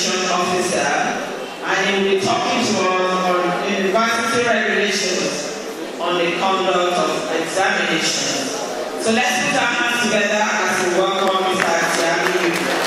examination officer, and he will be talking to us on university regulations on the conduct of examinations. So let's put our hands together as we welcome Mr. Atiami.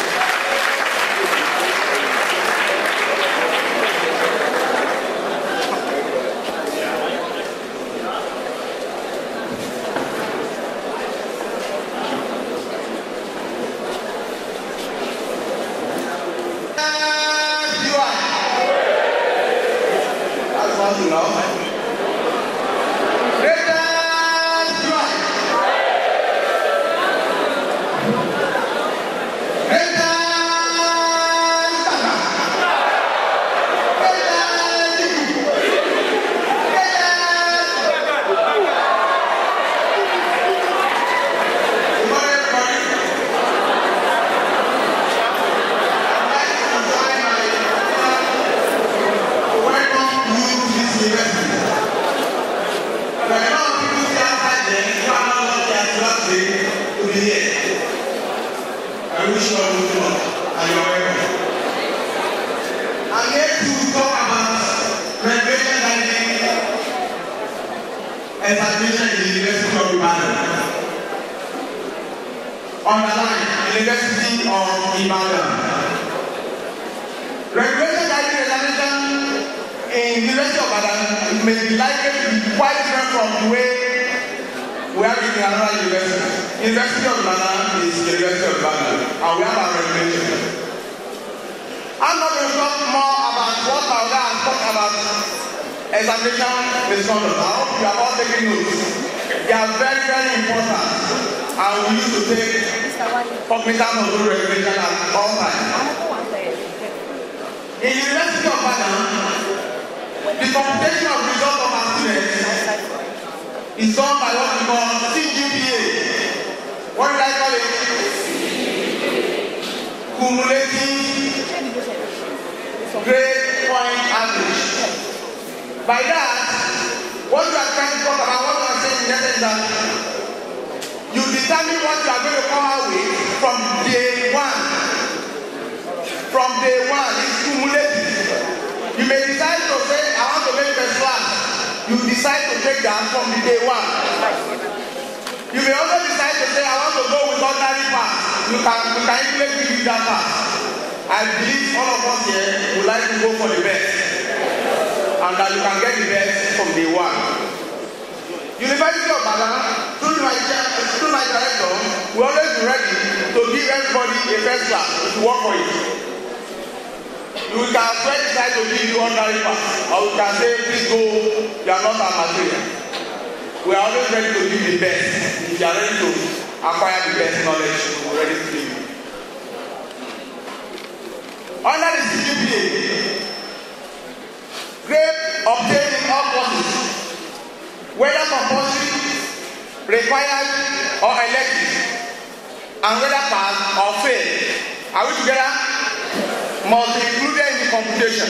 Must be included in the computation.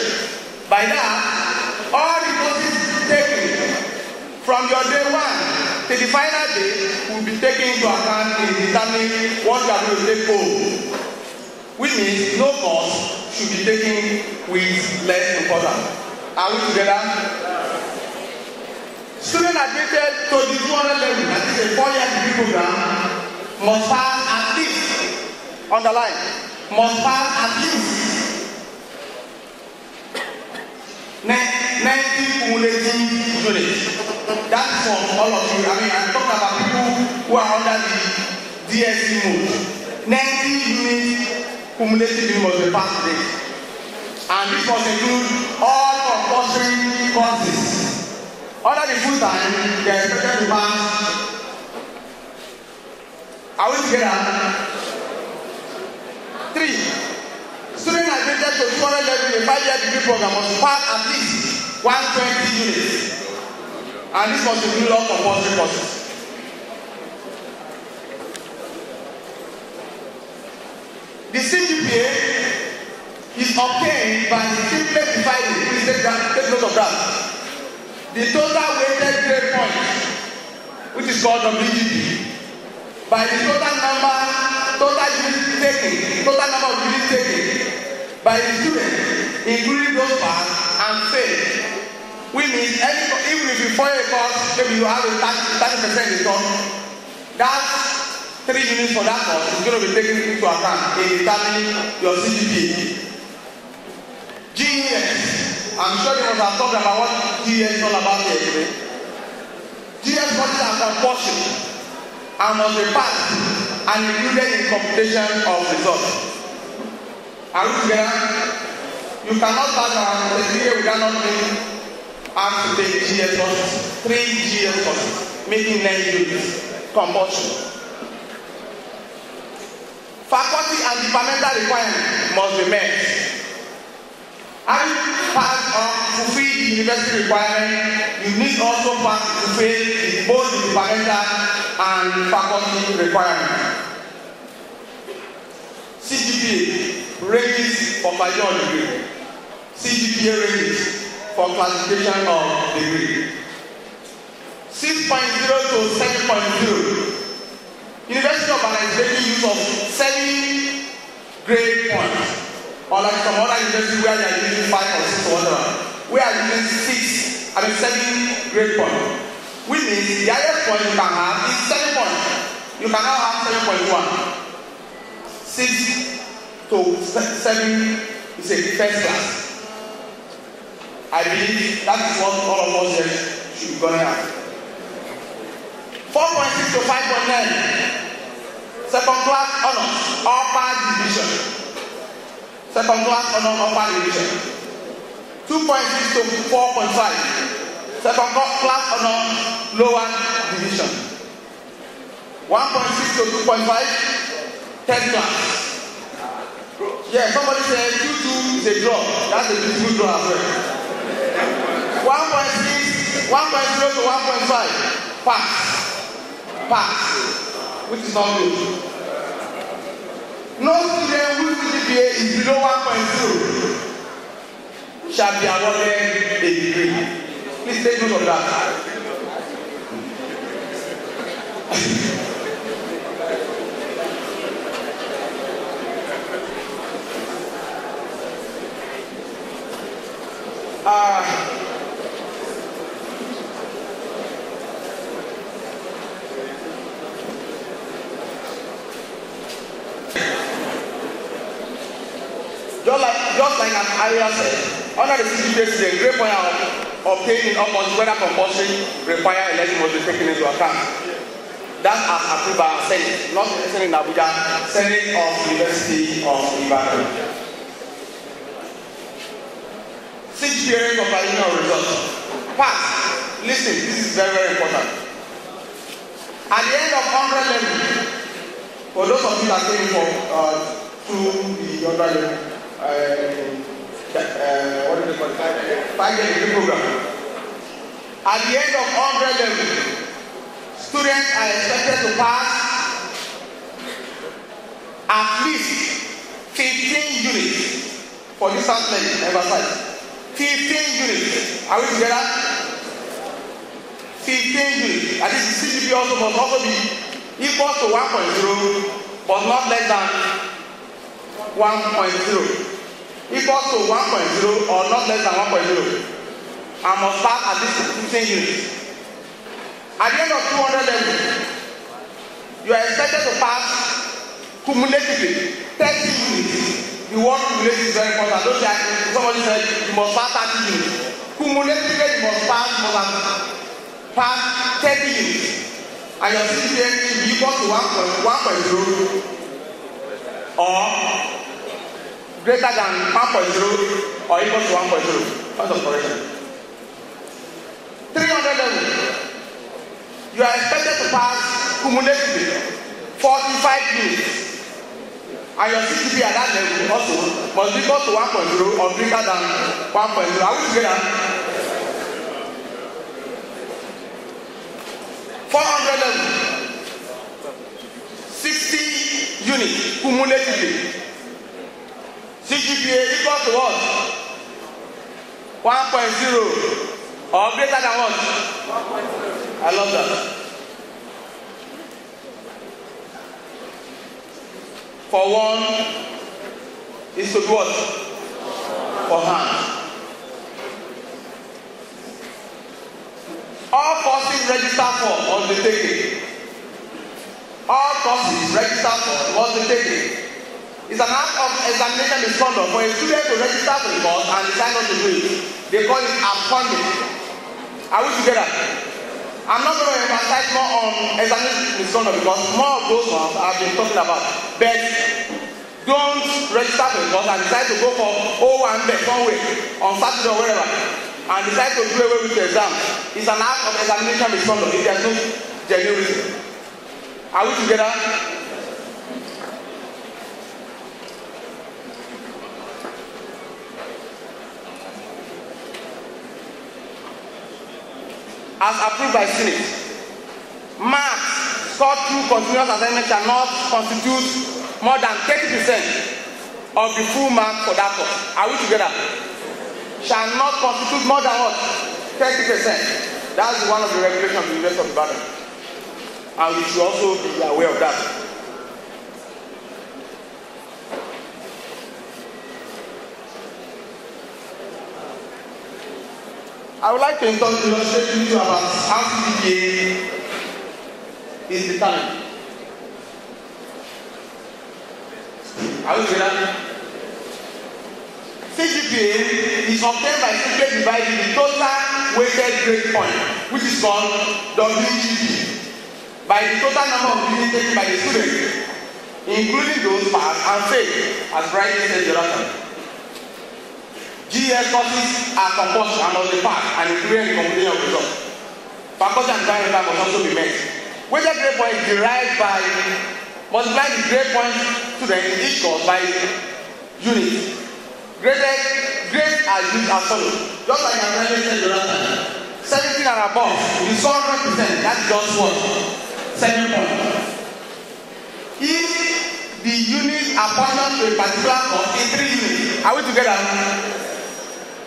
By that, all the courses taken from your day one to the final day will be taken into account in determining what you are going to take home. Which means no course should be taken with less importance. Are we together? Students admitted to the 200 level, that is a 4-year degree program, must pass at least, underline, must pass at least 90 cumulative units. That's for all of you. I mean, I'm talking about people who are under the DSC mode. 90 units cumulative units must be passed today. And this must include all compulsory courses. Under the full time, they are expected to pass. Are we together? 3. Students admitted to 200 level in a 5-year degree program must pass at least 120 units. And this must include all compulsory courses. The CGPA is obtained by simply dividing, please take note of that, the total weighted grade point, which is called WGP, by the total number of units taken, by the student, including those pass and fail. Which means even if you follow a course, maybe you have a 30% return, that 3 units for that course is going to be taken into account in determining your CGPA. GES, I'm sure you must have talked about what GES is all about here today. GES courses are compulsory and must be passed and included in computation of results. Are we together? You cannot start a year without not being asked to take GES courses, 3 GES courses, making 9 units compulsory. Faculty and departmental requirements must be met. Having passed or fulfilled the university requirement, you need also pass to fulfill both the departmental and faculty requirements. CGPA ranges for bachelor degree. CGPA ranges for classification of degree. 6.0 to 7.0. University of Ghana is making use of 7 grade points. Or like some other universities where they are using 5 or 6 or whatever. We are using 7 grade points. Which means the highest point you can have is 7 points. You cannot have 7.1. 6 to 7 is a first class. I believe that is what all of us here should be going to have. 4.6 to 5.9. Second class honors, upper division. Second class honor, upper division. 2.6 to 4.5. Second class honor, lower division. 1.6 to 2.5. Third class. Yeah, somebody said 2-2 is a draw. That's a beautiful draw as well. 1.6, 1.0 to 1.5. Pass. Which is not good. No student whose GPA is below 1.0 shall be awarded a degree. Please take note of that. Just like as Aria said, under the CGPA, the grade point obtained in upon whether compulsory require a lesson must be taken into account. That's as approved by our Senate, not the Senate in Abuja, Senate of University of Ibadan. CGPA comparison of results. Pass. Listen, this is very, very important. At the end of 100 level, for those of you that came for through the undergraduate what do they call it? 5-year degree program. At the end of 100 level, students are expected to pass at least 15 units for this learning emphasize. 15 units. Are we together? 15 units. And this CGPA also must also be equal to 1.0, but not less than 1.0. Equal to 1.0 or not less than 1.0. And must start at least 15 units. At the end of 200 level, you are expected to pass cumulatively 30 units. The word cumulative is very important. Don't say somebody said you must pass 30 units. Cumulatively you must pass 30 units. And your CGPA should be equal to 1.0 or greater than 1.0 or equal to 1.0. Point of correction. 300 level. You are expected to pass cumulatively 45 units. And your CGPA at that level also must be equal to 1.0 or greater than 1.0. Are we together? 400 level. 60 units cumulatively. CGPA equal to what? 1.0 or greater than what? 1.0. I love that. For one is to what? for hand. All courses registered for must be taken. All courses registered for must be taken. It's an act of examination misconduct for a student to register for the course and decide not to do it. They call it absconding. Are we together? I'm not going to emphasize more on examination misconduct because more of those ones I've been talking about. But don't register for the course and decide to go for O1 somewhere on Saturday or wherever and decide to do away with the exam. It's an act of examination misconduct if there's no genuine reason. Are we together? As approved by Senate, marks scored through continuous assignment shall not constitute more than 30% of the full mark for that course. Are we together? Shall not constitute more than what? 30%. That's one of the regulations of the University of Ibadan. And we should also be aware of that. I would like to illustrate to you about how CGPA is determined. Are you together? CGPA is obtained by simply dividing the total weighted grade point, which is called WGP, by the total number of units taken by the student, including those passed and failed, as Brian said the other time. GS courses are composed and must be passed and included in the computation of results. Faculty and environment must also be met. Weighted grade point is derived by multiplying the grade point student in each course by unit. Grades are used as follows. Just like I said the other time, 17 and above, you saw 100%, that's just what? 7 points. If the units are portioned to a particular course in 3 units, are we together?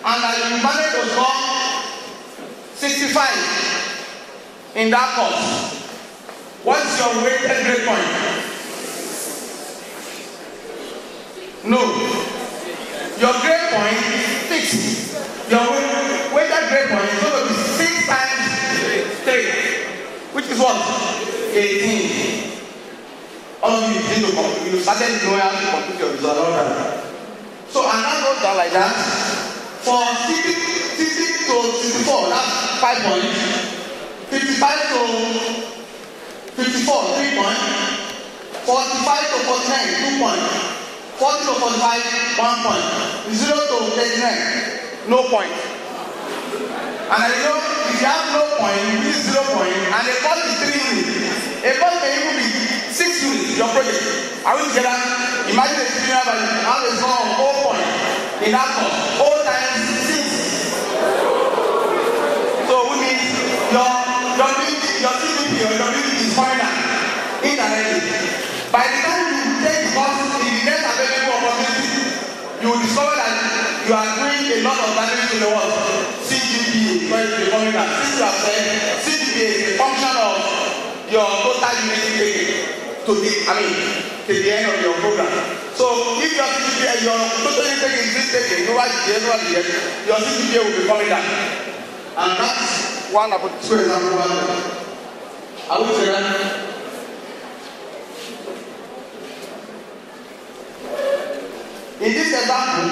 And you manage to score 65 in that course. What's your weighted grade point? No. Your grade point is fixed. Your weighted grade point is going to be 6 times 3, which is what? 18. All of you started knowing how to compute your result. So, and that goes down like that. For 60 to 64, that's 5 points. 55 to 54, 3 points. 45 to 49, 2 points. 40 to 45, 1 point. 0 to 39, no point. And I know if you have no point, you need 0 point, and the course is 3 units. A course may even be 6 units, your project. Are we together? Imagine a student has a score of 4 points in that course. 4 times 6. So we mean your CGP or your WGP is final indirectly. By the time you take the course in the next available opportunity, you will discover that you are doing a lot of damage to the world. CGPA, because it's becoming that. Since you have said, CGPA is a function of your total unit taken to the end of your program. So if your CGPA, your total unit taken is taken, over the year, your CGPA will be coming down. And that's one of the 2 examples. I would say that. In this example,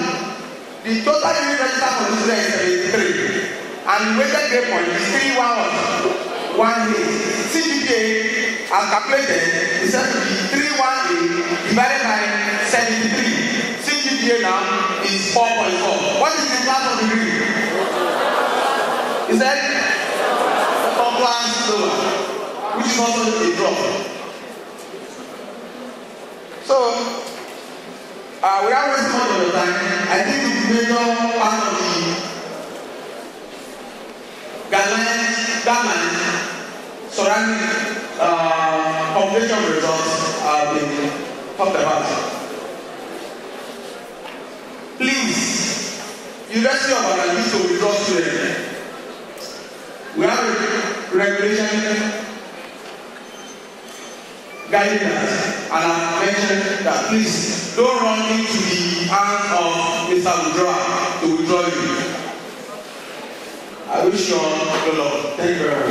the total unit registered for the student is 73, and the weighted grade point is 318. CGPA, as calculated, is said to be 318 divided by 73. CGPA now is 4.4. What is the class of degree? Is that top class lower, which is also a drop. So, without wasting much of the time, I think the major part of the guidelines surrounding computation results have been talked about. Please, University of Ibadan needs to withdraw students. We have a regulation guiding us, and I mentioned that please don't run into the hands of Mr. Withdrawal. to withdraw you. I wish you all good luck. Thank you very much.